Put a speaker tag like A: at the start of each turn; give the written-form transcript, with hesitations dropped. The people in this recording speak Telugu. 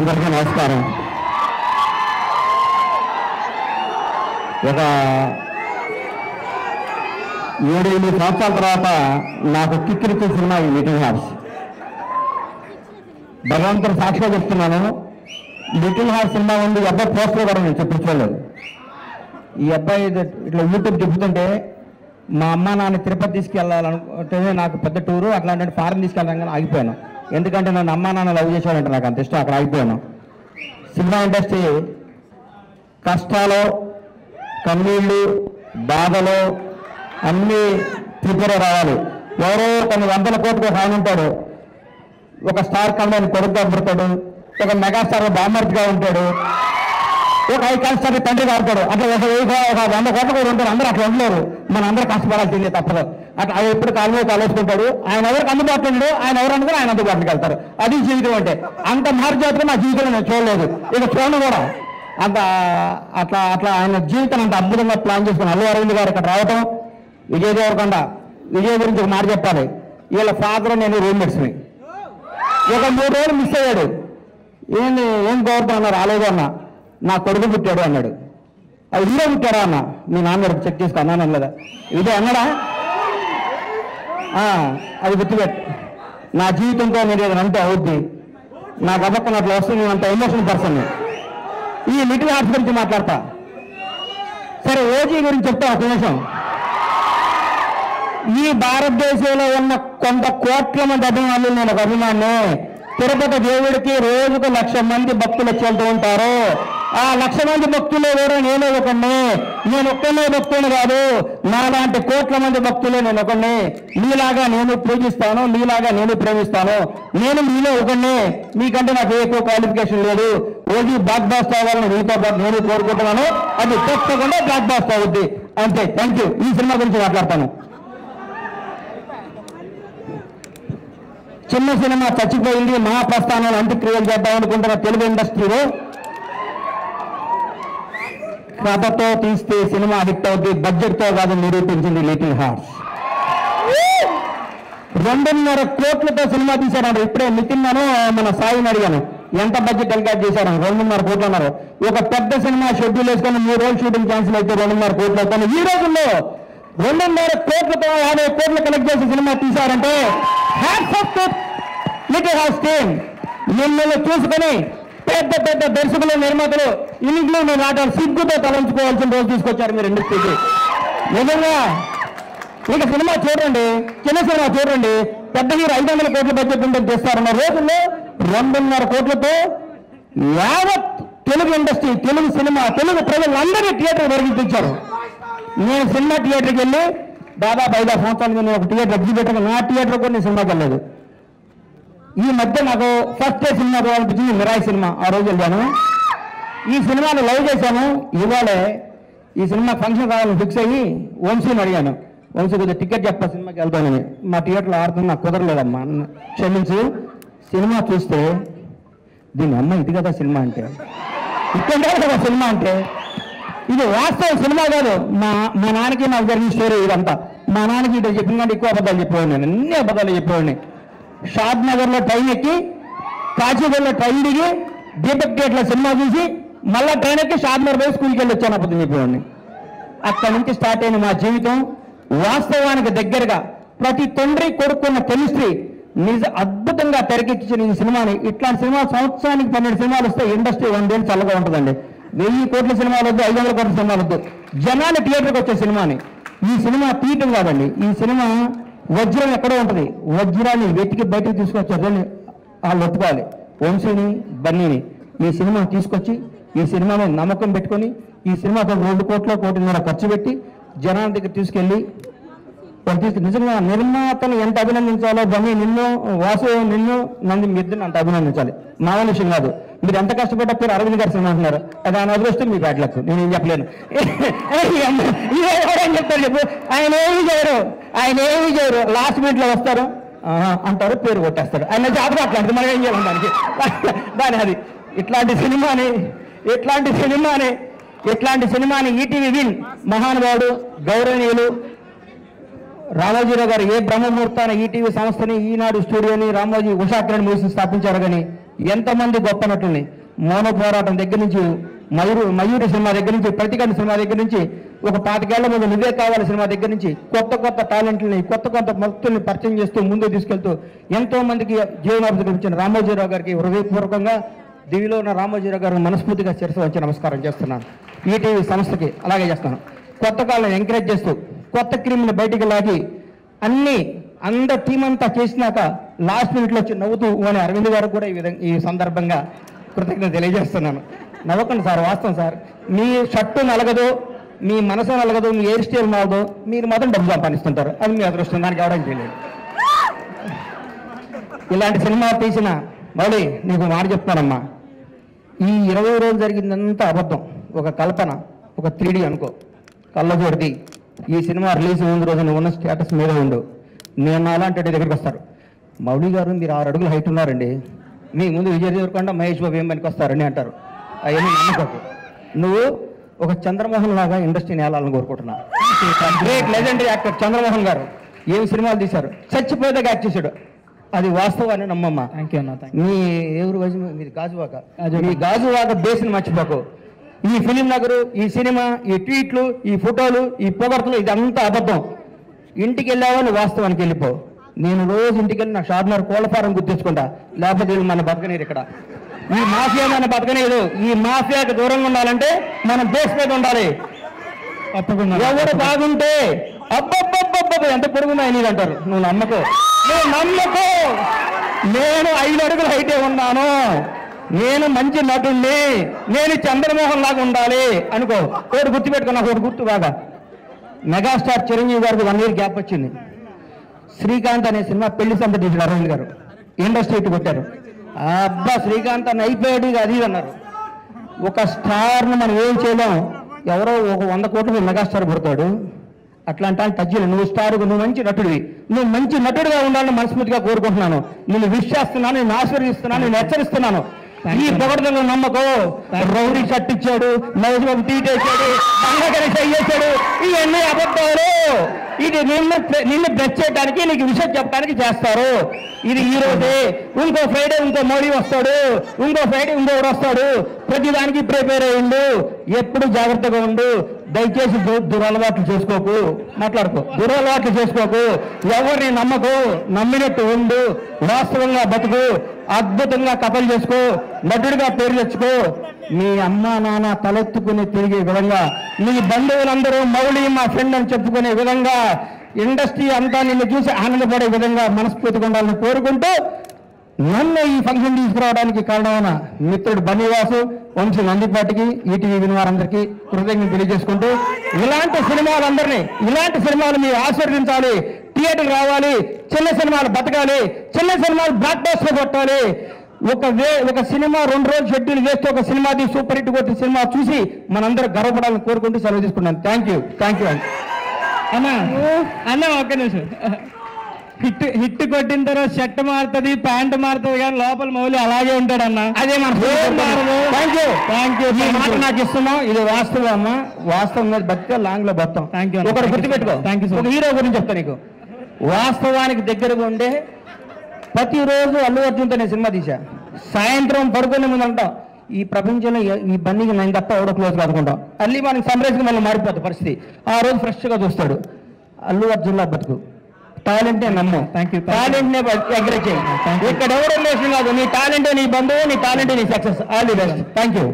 A: అందరికీ నమస్కారం. ఒక 7-8 సంవత్సరాల తర్వాత నాకు కిక్కిరిచ్చే సినిమా ఈ లిటిల్ హార్ట్స్. భగవంతుడు సాక్షిగా చెప్తున్నాను, లిటిల్ హార్ట్స్ సినిమా ఉంది. ఈ అబ్బాయి పోస్టర్ కూడా నేను చెప్పించుకోలేదు. ఈ అబ్బాయి ఇట్లా యూట్యూబ్ చెప్తుంటే మా అమ్మ నాన్న తిరుపతి తీసుకెళ్ళాలనుకుంటేనే నాకు పెద్ద టూరు, అట్లాంటి ఫారెన్ తీసుకెళ్ళాలని కానీ ఆగిపోయాను. ఎందుకంటే నన్ను అమ్మ నాన్న లవ్ చేసేవాడంటే నాకు అంత ఇష్టం, అక్కడ ఆగిపోయాను. సినిమా ఇండస్ట్రీ కష్టాలు, కన్నీళ్ళు, బాధలు అన్నీ ప్రిపేర్ రావాలి. ఎవరో కొన్ని 100 కోట్లకు ఒక ఆయన ఉంటాడు, ఒక స్టార్ కమెడియన్ కొడుకుగా పుడతాడు, ఒక మెగాస్టార్ బామర్తిగా ఉంటాడు, ఒక ఐకాన్ స్టార్ తండ్రిగా ఉంటాడు. అట్లా ఒక 100 కోట్ల కూడా ఉంటారు. అందరూ అట్లా ఉండలేరు, మన అందరూ కష్టపడాల్సిందే తప్పదు. అట్లా అది ఎప్పుడు కాలువ కాలేసుకుంటాడు. ఆయన ఎవరికి అందుబాటులో ఉండడు, ఆయన ఎవరు అనుకుని ఆయన అందుబాటులోకి వెళ్తారు. అది జీవితం అంటే. అంత మార్జాతగా నా జీవితంలో నేను చూడలేదు, ఇక చూడను కూడా. అంత అట్లా అట్లా ఆయన జీవితం అంత అద్భుతంగా ప్లాన్ చేసుకుని అల్లు అరవింద్ గారు ఇక్కడ రావటం. విజయ్ దేవరకొండ, విజయ్ గురించి ఒక మాట చెప్పాలి. వీళ్ళ ఫాదర్ నేను రూమ్మేట్స్ని. ఒక 3 రోజులు మిస్ అయ్యాడు. ఏం గౌరవం అన్నారు, రాలేదు అన్న. నా కొడుకు పుట్టాడు అన్నాడు. అది హీరో పుట్టాడా అన్న, మీ నాన్నగారికి చెక్ చేసుకో అన్నాను లేదా, ఇదే అన్నాడా? అది గుర్తుపెట్టు. నా జీవితంతో నేను ఏదైనా అంతే అవుద్ది. నాకు అబక్కన అట్లా వస్తుంది, అంత ఎమోషనల్ పర్సన్. ఈ లిటిల్ హార్ట్స్ గురించి మాట్లాడతా. సరే, ఓజీ గురించి చెప్తా ఒక నిమిషం. ఈ భారతదేశంలో ఉన్న కొంత కోట్ల మంది అభిమానులు, నేను ఒక అభిమాని. తిరుపతి దేవుడికి రోజుకు 1,00,000 మంది భక్తులు వచ్చి వెళ్తూ ఉంటారు. ఆ 1,00,000 మంది భక్తులు కూడా నేనే ఒకడిని. నేను ఒక్కనే భక్తుని కాదు, నాలాంటి కోట్ల మంది భక్తులే నేను ఒకడిని. నీలాగా నేను పూజిస్తాను, నీలాగా నేను ప్రేమిస్తాను. నేను మీలో ఒకడిని, మీకంటే నాకు ఎక్కువ క్వాలిఫికేషన్ లేదు. ఓజీ బ్లాక్ బాస్టర్ అవ్వాలని మీతో పాటు నేను కోరుకుంటున్నాను. అది తప్పకుండా బ్లాక్ బాస్టర్ అవుద్ది. అంతే. Thank you. ఈ సినిమా గురించి మాట్లాడతాను. చిన్న సినిమా చచ్చిపోయింది, మహాప్రస్థానాలు అంత్యక్రియలు చేద్దాం అనుకుంటున్న తెలుగు ఇండస్ట్రీలో కథతో తీస్తే సినిమా హిట్ అవుతుంది, బడ్జెట్తో కాదు నిరూపించింది లిటిల్ హార్ట్స్. 2.5 కోట్లతో సినిమా తీశారు. ఇప్పుడే నితిన్ గాను మన సాయిని అడిగాను, ఎంత బడ్జెట్ ఎల్కాట్ చేశారు. 2.5 కోట్లు అన్నారు. ఒక పెద్ద సినిమా షెడ్యూల్ వేసుకొని 3 రోజులు షూటింగ్ క్యాన్సిల్ అయితే 2.5 కోట్లు అవుతాను. ఈ రోజుల్లో 2.5 కోట్లతో 50 కోట్లు కలెక్ట్ చేసి సినిమా తీశారంటే hats off to little hearts team. మిమ్మల్ని చూసుకొని పెద్ద పెద్ద దర్శకులు, నిర్మాతలు ఇంట్లో మీరు ఆటలు సిగ్గుతో తలంచుకోవాల్సిన రోజు తీసుకొచ్చారు మీరు ఇండస్ట్రీకి. నిజంగా ఇక సినిమా చూడండి, చిన్న సినిమా చూడండి, పెద్ద హీరో 500 కోట్ల బడ్జెట్ ఉంటే తెస్తారన్న రోజుల్లో 2.5 కోట్లతో యావత్ తెలుగు ఇండస్ట్రీ, తెలుగు సినిమా, తెలుగు ప్రజలందరినీ థియేటర్ వరకించారు. నేను సినిమా థియేటర్కి వెళ్ళి దాదాపు 5 సంవత్సరాల నేను ఒక థియేటర్ ఎగ్జిబిటర్, నా థియేటర్ కూడా నేను సినిమాకి వెళ్ళలేదు. ఈ మధ్య నాకు ఫస్ట్ డే సినిమా అనిపించింది మిరాయి సినిమా. ఆ రోజు వెళ్ళాను. ఈ సినిమాను లవ్ చేశాను. ఇవాళే ఈ సినిమా ఫంక్షన్ కావాలని ఫిక్స్ అయ్యి వంశీని అడిగాను, వంశీ కొద్దిగా టికెట్ చెప్పా సినిమాకి వెళ్తానని. మా థియేటర్లో ఆడుతున్నా, నాకు కుదరలేదమ్మా, క్షమించు. సినిమా చూస్తే దీని అమ్మ ఇది కదా సినిమా అంటే, ఇక్కడ కదా సినిమా అంటే. ఇది వాస్తవ సినిమా కాదు. మా నాన్నకి నాకు జరిగిన స్టోరీ ఇదంతా. మా నాన్నకి ఇటు చెప్పిన కంటే ఎక్కువ అబద్ధాలు చెప్పేవాడిని, నేను అన్ని అబద్ధాలు చెప్పేవాడిని. షాద్ నగర్లో ట్రైన్ ఎక్కి, కాచిగూడలో ట్రైన్ దిగి, దీపక్ థియేటర్లో సినిమా చూసి, మళ్ళీ ట్రైన్ ఎక్కి షాద్ నగర్ పోయి స్కూల్కి వెళ్ళి వచ్చాను అబద్ధం చెప్పేవాడిని. అక్కడి నుంచి స్టార్ట్ అయిన మా జీవితం వాస్తవానికి దగ్గరగా ప్రతి తండ్రి కొడుకున్న కెమిస్ట్రీ అద్భుతంగా తెరకెక్కించిన ఈ సినిమాని. ఇట్లాంటి సినిమా సంవత్సరానికి 12 సినిమాలు వస్తే ఇండస్ట్రీ 100 ఏళ్ళు చల్లగా ఉంటుందండి. 1000 కోట్ల సినిమాలు వద్దు, 500 కోట్ల సినిమాలు వద్దు, జనాలు థియేటర్కి వచ్చే సినిమాని. ఈ సినిమా తీయటం కాదండి, ఈ సినిమా వజ్రం ఎక్కడో ఉంటుంది. వజ్రాన్ని వెతికి బయటకు తీసుకొచ్చారని వాళ్ళు ఒప్పుకోవాలి. వంశీని, బన్నీని ఈ సినిమా తీసుకొచ్చి ఈ సినిమాలో నమ్మకం పెట్టుకొని ఈ సినిమాతో 2 కోట్ల 1.5 కోట్ల ఖర్చు పెట్టి జనాల దగ్గర తీసుకెళ్ళి నిజంగా నిర్మాతను ఎంత అభినందించాలో, బన్నీ నిన్ను, వాసు నిన్ను, నంది మీ ఇద్దరిని అంత అభినందించాలి. మామూలు విషయం కాదు. మీరు ఎంత కష్టపడ్డా పేరు అరవింద్ గారు సినిమా అంటున్నారు, అది ఆయన అదృష్టం, మీ బ్యాడ్ లక్. నేనేం చెప్పలేను. ఏం చెప్తారు చెప్పు. ఆయన ఏమి చేయరు. లాస్ట్ మినిట్లో వస్తారు అంటారు, పేరు కొట్టేస్తారు. ఆయన జాతర అట్లాంటిది, మనం ఏం చేయాలి దానికి. దాని అది ఇట్లాంటి సినిమాని ఈటీవీ విన్ మహానుభావుడు గౌరవనీయులు రామోజీరావు గారు ఏ బ్రహ్మముహూర్తాన ఈటీవీ సంస్థని, ఈనాడు స్టూడియోని, రామోజీ ఉషా కిరణ్ మూవీస్ స్థాపించారు. కానీ ఎంతమంది గొప్ప నటుల్ని మౌన పోరాటం దగ్గర నుంచి మయూరి సినిమా దగ్గర నుంచి ప్రతిఘటన సినిమా దగ్గర నుంచి ఒక 25 ఏళ్ల ముందు నువ్వే కావాలి సినిమా దగ్గర నుంచి కొత్త టాలెంట్లని కొత్త భక్తుల్ని పరిచయం చేస్తూ ముందుకు తీసుకెళ్తూ ఎంతో మందికి జీవనాభివృద్ధి కల్పించిన రామోజీరావు గారికి హృదయపూర్వకంగా దివిలో ఉన్న రామోజీరావు గారు మనస్ఫూర్తిగా శిరస్సు వచ్చి నమస్కారం చేస్తున్నాను. ఈటీవీ సంస్థకి అలాగే చేస్తాను. కొత్త కాళ్ళని ఎంకరేజ్ చేస్తూ కొత్త క్రీమ్ని బయటికి లాగి అందరు టీం అంతా చేసినాక లాస్ట్ మినిట్లో వచ్చి నవ్వుతూ అని అరవింద్ గారు కూడా ఈ సందర్భంగా కృతజ్ఞత తెలియజేస్తున్నాను. నవ్వకండి సార్, వాస్తవం సార్. మీ షర్టు నలగదు, మీ మనసు నలగదు, మీ హెయిర్ స్టైల్ నలగదు, మీరు మాత్రం డబ్బు సంపాదిస్తుంటారు. అది మీ అదృష్టం, దానికి ఎవడం చేయలేదు. ఇలాంటి సినిమా తీసిన మౌళి నీకు మాట చెప్తానమ్మా, ఈ 20 రోజులు జరిగిందంతా అబద్ధం, ఒక కల్పన, ఒక 3D అనుకో, కళ్ళజోడిది. ఈ సినిమా రిలీజ్ ముందు రోజు నువ్వు ఉన్న స్టేటస్ మీద ఉండు. నేను అలాంటి దగ్గరికి వస్తారు, మౌళి గారు మీరు 6 అడుగులు హైట్ ఉన్నారండి, మీ ముందు విజయ్ దేవరకొండ మహేష్ బాబు ఏం పనికి వస్తారని అంటారు. అవన్నీ నమ్మకపు. నువ్వు ఒక చంద్రమోహన్ లాగా ఇండస్ట్రీని ఏలాలని కోరుకుంటున్నా. గ్రేట్ లెజెండరీ యాక్టర్ చంద్రమోహన్ గారు ఏం సినిమాలు తీశారు, చచ్చిపోయేదాకా యాక్ట్ చేశాడు. అది వాస్తవాన్ని నమ్మమ్మా.
B: థ్యాంక్ యూ అన్న.
A: మీ ఎవరు మీది గాజువాక, మీ గాజువాక బేస్ని మర్చిపోకు. ఈ ఫిలిం నగరు, ఈ సినిమా, ఈ ట్వీట్లు, ఈ ఫోటోలు, ఈ పొగర్తలు ఇదంతా అబద్ధం. ఇంటికి వెళ్ళావని వాస్తవానికి వెళ్ళిపో. నేను రోజు ఇంటికి వెళ్ళి నా షార్నర్ కోళ్ళ ఫారం గుర్తించుకుంటా, లేకపోతే వీళ్ళు మన బతకనీరు. ఇక్కడ ఈ మాఫియా మన బతకనీరు. ఈ మాఫియాకి దూరంగా ఉండాలంటే మనం బేస్ మీద ఉండాలి.
B: తప్పకుండా
A: ఎవరు బాగుంటే అబ్బబ్బబ్బబ్బ ఎంత పొరుగున్నాయి నీళ్ళు అంటారు. నువ్వు నమ్మకో, నేను 5 అడుగులు హైటే ఉన్నాను, నేను మంచి నటుణ్ణి, నేను చంద్రమోహన్ లాగా ఉండాలి అనుకో. ఒకటి గుర్తుపెట్టుకున్నా, ఒకటి గుర్తు బాగా. మెగాస్టార్ చిరంజీవి గారికి 1 year గ్యాప్ వచ్చింది. శ్రీకాంత్ అనే సినిమా పెళ్లి సంత తీసాడు అరవింద్ గారు, ఇండస్ట్రీ ఇటు కొట్టారు. అబ్బా శ్రీకాంత్ అని అయిపోయాడు, అది అన్నారు. ఒక స్టార్ను మనం ఏం చేయలేం. ఎవరో ఒక 100 కోట్ల మెగాస్టార్ పుడతాడు. అట్లాంటి తజ్జులు. నువ్వు స్టార్, నువ్వు మంచి నటుడివి, నువ్వు మంచి నటుడిగా ఉండాలని మనస్ఫూర్తిగా కోరుకుంటున్నాను. నిన్ను విష్ చేస్తున్నాను, నిన్ను ఆశీర్వదిస్తున్నాను, నేను హెచ్చరిస్తున్నాను. ఈ పొగడతలు నమ్మకం. రౌడీ షర్ట్ ఇచ్చాడు, మహేష్ బాబు తీటేశాడు, బంగాగరి చేశాడు, ఇవన్నీ అబద్ధాలు. ఇది నిన్ను బ్రష్ చేయడానికి, నీకు విషయం చెప్పడానికి చేస్తారు. ఇది ఈ రోజే, ఇంకో ఫ్రైడే ఇంకో మోడీ వస్తాడు, ఇంకో ఫ్రైడే ఇంకొకడు వస్తాడు. ప్రతిదానికి ప్రిపేర్ అయ్యిండు. ఎప్పుడు జాగ్రత్తగా ఉండు. దయచేసి దురలవాట్లు చేసుకోకు, మాట్లాడుకో, దురలవాట్లు చేసుకోకు. ఎవరిని నమ్మకు, నమ్మినట్టు ఉండు, వాస్తవంగా బతుకు, అద్భుతంగా కథలు చేసుకో, నటుడిగా పేరు తెచ్చుకో. మీ అమ్మ నాన్న తలెత్తుకుని తిరిగే విధంగా, మీ బంధువులందరూ మౌళి మా ఫ్రెండ్ అని చెప్పుకునే విధంగా, ఇండస్ట్రీ అంతా నిన్ను చూసి ఆనందపడే విధంగా మనస్ఫూర్తిగా ఉండాలని కోరుకుంటూ, నన్ను ఈ ఫంక్షన్ తీసుకురావడానికి కారణమైన మిత్రుడు బన్నీవాసు, వంశీ నందిపాటికి, ఈటీవీ వినివారందరికీ కృతజ్ఞతలు తెలియజేసుకుంటూ, ఇలాంటి సినిమాలు మీరు ఆశీర్వదించాలి. థియేటర్ రావాలి, చిన్న సినిమాలు బతకాలి, చిన్న సినిమాలు బ్లాక్ బస్టర్ కొట్టాలి. ఒక సినిమా 2 రోజులు షెడ్యూల్ వేస్తే ఒక సినిమా సూపర్ హిట్ కొట్టిన సినిమా చూసి మనందరూ గర్వపడాలని కోరుకుంటూ సెలవు తీసుకున్నాను. థ్యాంక్ యూ
B: అన్న. ఒక్క నిమిషం. హిట్ కొట్టిన తర్వాత షర్ట్ మారుతుంది, ప్యాంట్ మారుతుంది, కానీ లోపల మౌలి అలాగే ఉంటాడు అన్న.
A: అదే మన థ్యాంక్ యూ. నాకు ఇస్తున్నాం. ఇది వాస్తవం అమ్మా, వాస్తవం మీద బతికే లాంగ్ లో బతాం.
B: Thank you.
A: ఒకటి గుర్తుపెట్టుకో. ఒక హీరో గురించి చెప్తా నీకు. వాస్తవానికి దగ్గరగా ఉండే ప్రతిరోజు అల్లు అర్జున్తో నేను సినిమా తీసా. సాయంత్రం పడుకునే ముందు అంటాం, ఈ ప్రపంచంలో ఈ బన్నీకి నేను తప్ప ఎవడో క్లోజ్ కాదుకుంటాం. అల్లి మనకి సన్రైజ్కి మళ్ళీ మారిపోతుంది పరిస్థితి. ఆ రోజు ఫ్రెష్గా చూస్తాడు. అల్లు అర్జున్లా బతుకు. టాలెంట్ నమ్ము. టాలెంట్ నే ఎంకరేజ్ చేయి. ఇక్కడ ఎవరు రిలేషన్ కాదు. నీ టాలెంట్ నీ బంధువు, నీ టాలెంట్ నీ success. All the best. Thank you.